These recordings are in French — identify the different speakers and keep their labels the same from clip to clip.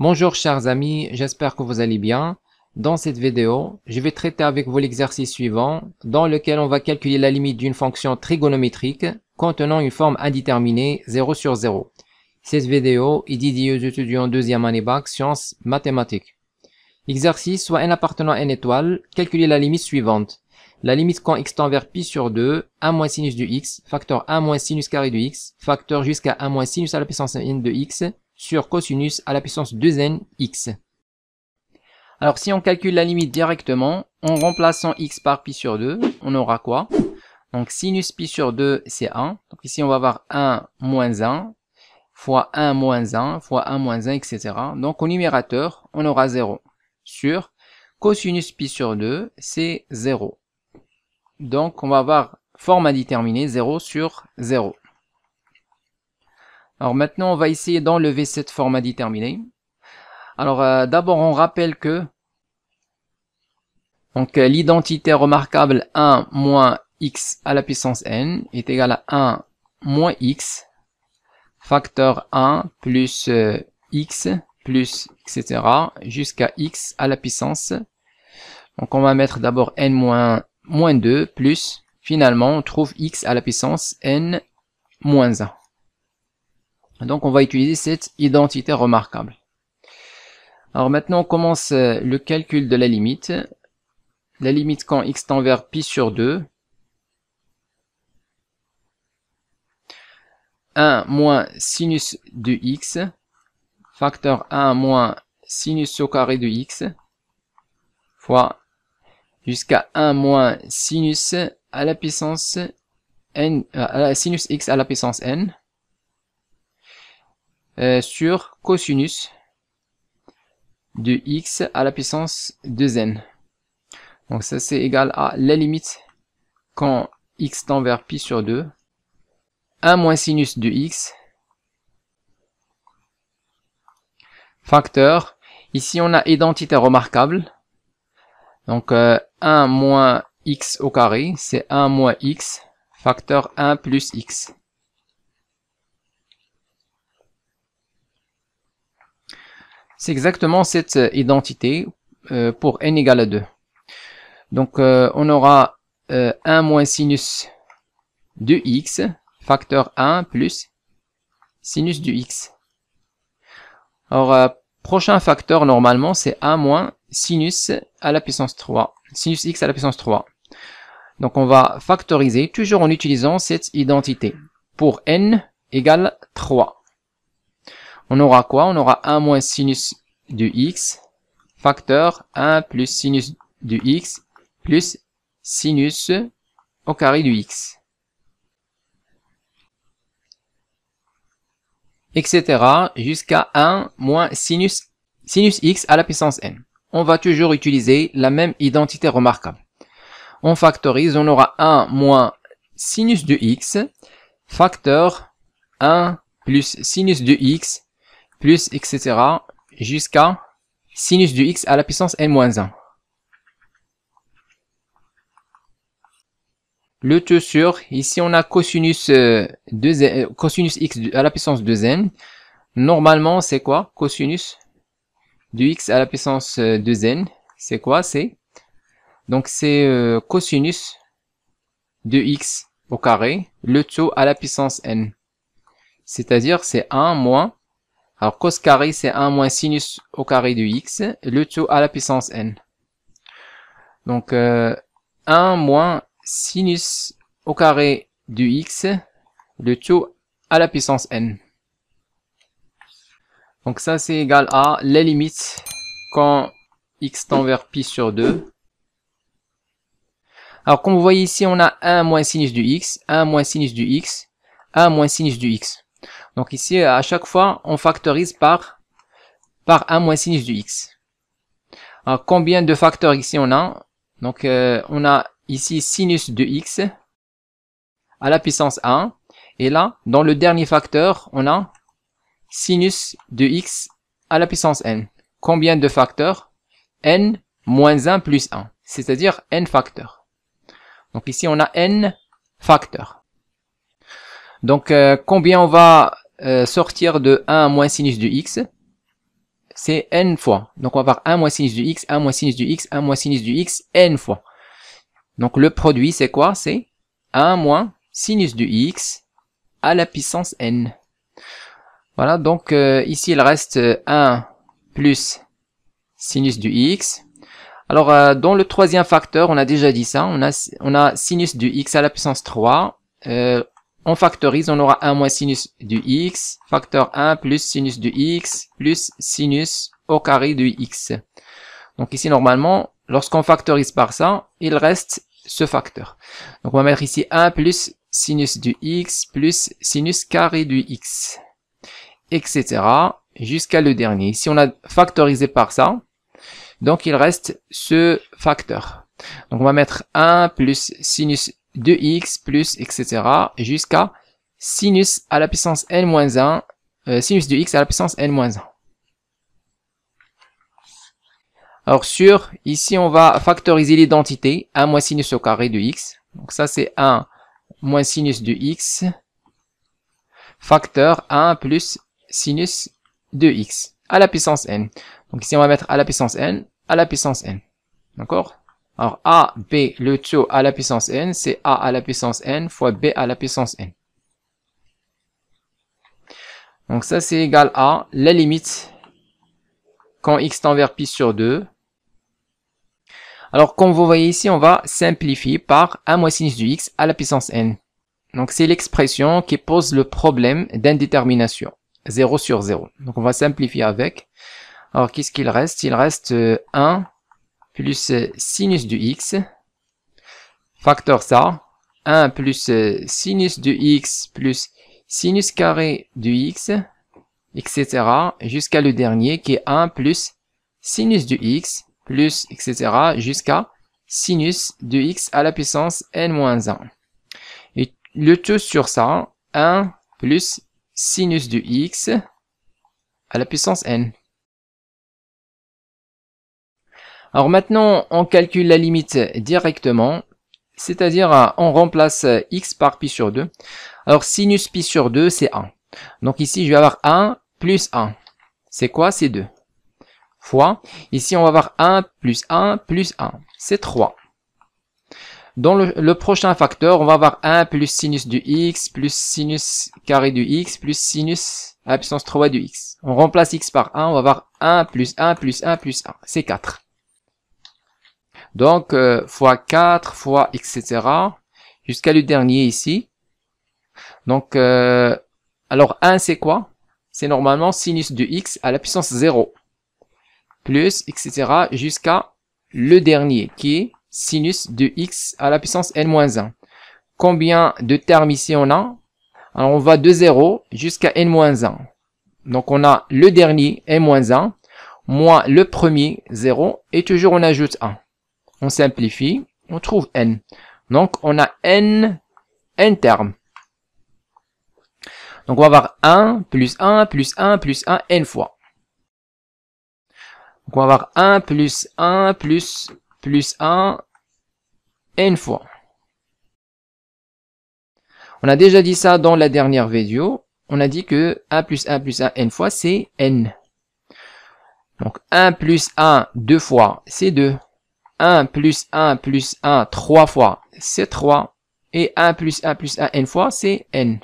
Speaker 1: Bonjour chers amis, j'espère que vous allez bien. Dans cette vidéo, je vais traiter avec vous l'exercice suivant, dans lequel on va calculer la limite d'une fonction trigonométrique contenant une forme indéterminée 0 sur 0. Cette vidéo est dédiée aux étudiants deuxième année bac sciences mathématiques. Exercice soit n appartenant à n étoile, calculer la limite suivante. La limite quand x tend vers pi sur 2, 1 moins sinus du x, facteur 1 moins sinus carré de x, facteur jusqu'à 1 moins sinus à la puissance n de x, sur cosinus à la puissance 2n x. Alors si on calcule la limite directement, en remplaçant x par pi sur 2, on aura quoi? Donc sinus pi sur 2 c'est 1, donc ici on va avoir 1 moins 1, fois 1 moins 1, fois 1 moins 1, etc. Donc au numérateur, on aura 0, sur cosinus pi sur 2 c'est 0. Donc on va avoir forme indéterminée 0 sur 0. Alors maintenant, on va essayer d'enlever cette forme indéterminée. Alors d'abord, on rappelle que l'identité remarquable 1 moins x à la puissance n est égale à 1 moins x, facteur 1 plus x plus etc. jusqu'à x à la puissance. Donc on va mettre d'abord n moins 2 plus, finalement on trouve x à la puissance n moins 1. Donc on va utiliser cette identité remarquable. Alors maintenant on commence le calcul de la limite. La limite quand x tend vers pi sur 2. 1 moins sinus de x, facteur 1 moins sinus au carré de x, fois jusqu'à 1 moins sinus à la puissance n, sinus x à la puissance n, sur cosinus de x à la puissance 2n. Donc ça c'est égal à la limite quand x tend vers pi sur 2, 1 moins sinus de x, facteur, ici on a identité remarquable, donc 1 moins x au carré, c'est 1 moins x, facteur 1 plus x. C'est exactement cette identité pour n égale à 2. Donc on aura 1 moins sinus de x, facteur 1 plus sinus de x. Alors prochain facteur normalement c'est 1 moins sinus à la puissance 3, sinus x à la puissance 3. Donc on va factoriser toujours en utilisant cette identité. Pour n égale 3. On aura quoi? On aura 1 moins sinus de x, facteur 1 plus sinus de x, plus sinus au carré de x. Etc. jusqu'à 1 moins sinus x à la puissance n. On va toujours utiliser la même identité remarquable. On factorise, on aura 1 moins sinus de x, facteur 1 plus sinus de x, plus etc. jusqu'à sinus de x à la puissance n-1. Le tout sur, ici on a cosinus, cosinus x à la puissance 2n. Normalement c'est quoi? Cosinus de x à la puissance 2n, c'est quoi? Donc c'est cosinus de x au carré, le tout à la puissance n. C'est-à-dire c'est 1 moins, alors cos carré c'est 1 moins sinus au carré de x, le tout à la puissance n. Donc 1 moins sinus au carré de x, le tout à la puissance n. Donc ça c'est égal à la limite quand x tend vers pi sur 2. Alors comme vous voyez ici on a 1 moins sinus du x, 1 moins sinus du x, 1 moins sinus du x. Donc ici à chaque fois on factorise par 1 moins sinus du x. Alors combien de facteurs ici on a? Donc on a ici sinus de x à la puissance 1. Et là, dans le dernier facteur, on a sinus de x à la puissance n. Combien de facteurs? N moins 1 plus 1. C'est-à-dire n facteurs. Donc ici, on a n facteurs. Donc combien on va sortir de 1 moins sinus de x? c'est n fois. Donc on va avoir 1 moins sinus du x, 1 moins sinus du x, 1 moins sinus du x, n fois. Donc le produit c'est quoi? C'est 1 moins sinus du x à la puissance n. Voilà, donc ici il reste 1 plus sinus du x. Alors dans le troisième facteur, on a déjà dit ça, on a sinus du x à la puissance 3. On factorise, on aura 1 moins sinus du x, facteur 1 plus sinus du x, plus sinus au carré du x. Donc ici, normalement, lorsqu'on factorise par ça, il reste ce facteur. Donc on va mettre ici 1 plus sinus du x, plus sinus carré du x, etc. jusqu'à le dernier. Ici, on a factorisé par ça, donc il reste ce facteur. Donc on va mettre 1 plus sinus de x plus etc. jusqu'à sinus à la puissance n-1, sinus de x à la puissance n-1. Alors ici on va factoriser l'identité 1 moins sinus au carré de x. Donc ça c'est 1 moins sinus de x facteur 1 plus sinus de x à la puissance n. Donc ici on va mettre à la puissance n à la puissance n. D'accord? Alors a, b, le taux à la puissance n, c'est a à la puissance n fois b à la puissance n. Donc ça c'est égal à la limite quand x tend vers pi sur 2. Alors comme vous voyez ici, on va simplifier par 1 moins sinus du x à la puissance n. Donc c'est l'expression qui pose le problème d'indétermination. 0 sur 0. Donc on va simplifier avec. Alors qu'est-ce qu'il reste? Il reste 1 plus sinus du x, facteur ça, 1 plus sinus de x plus sinus carré du x, etc. jusqu'à le dernier qui est 1 plus sinus du x plus etc. jusqu'à sinus de x à la puissance n-1. Et le tout sur ça, 1 plus sinus de x à la puissance n. Alors maintenant, on calcule la limite directement, c'est-à-dire on remplace x par pi sur 2. Alors sinus pi sur 2, c'est 1. Donc ici, je vais avoir 1 plus 1. C'est quoi? C'est 2. Fois, ici on va avoir 1 plus 1 plus 1. C'est 3. Dans le prochain facteur, on va avoir 1 plus sinus du x plus sinus carré du x plus sinus à la puissance 3 du x. On remplace x par 1, on va avoir 1 plus 1 plus 1 plus 1. C'est 4. Donc, fois 4, fois, etc. jusqu'à le dernier ici. Donc, alors 1 c'est quoi? C'est normalement sinus de x à la puissance 0. Plus, etc. jusqu'à le dernier qui est sinus de x à la puissance n-1. Combien de termes ici on a? Alors on va de 0 jusqu'à n-1. Donc on a le dernier n-1, moins le premier 0, et toujours on ajoute 1. On simplifie, on trouve n. Donc on a n termes. Donc on va avoir 1 plus 1 plus 1 plus 1 n fois. Donc on va avoir 1 plus 1 plus 1 n fois. On a déjà dit ça dans la dernière vidéo. On a dit que 1 plus 1 plus 1 n fois, c'est n. Donc 1 plus 1 deux fois, c'est 2. 1 plus 1 plus 1 3 fois, c'est 3. Et 1 plus 1 plus 1 n fois, c'est n.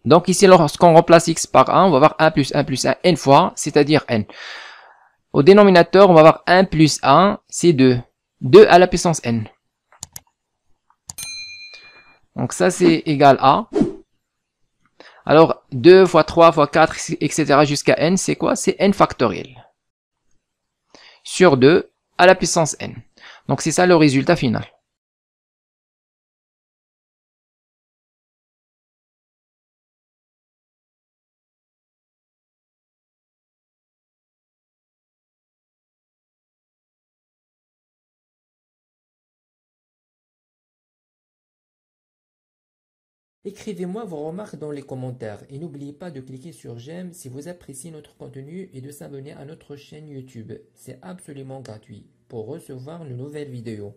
Speaker 1: Donc ici, lorsqu'on remplace x par 1, on va avoir 1 plus 1 plus 1 n fois, c'est-à-dire n. Au dénominateur, on va avoir 1 plus 1, c'est 2. 2 à la puissance n. Donc ça, c'est égal à... Alors, 2 fois 3 fois 4, etc. jusqu'à n, c'est quoi? C'est n factoriel. Sur 2 à la puissance n. Donc c'est ça le résultat final.
Speaker 2: Écrivez-moi vos remarques dans les commentaires et n'oubliez pas de cliquer sur j'aime si vous appréciez notre contenu et de s'abonner à notre chaîne YouTube. C'est absolument gratuit pour recevoir de nouvelles vidéos.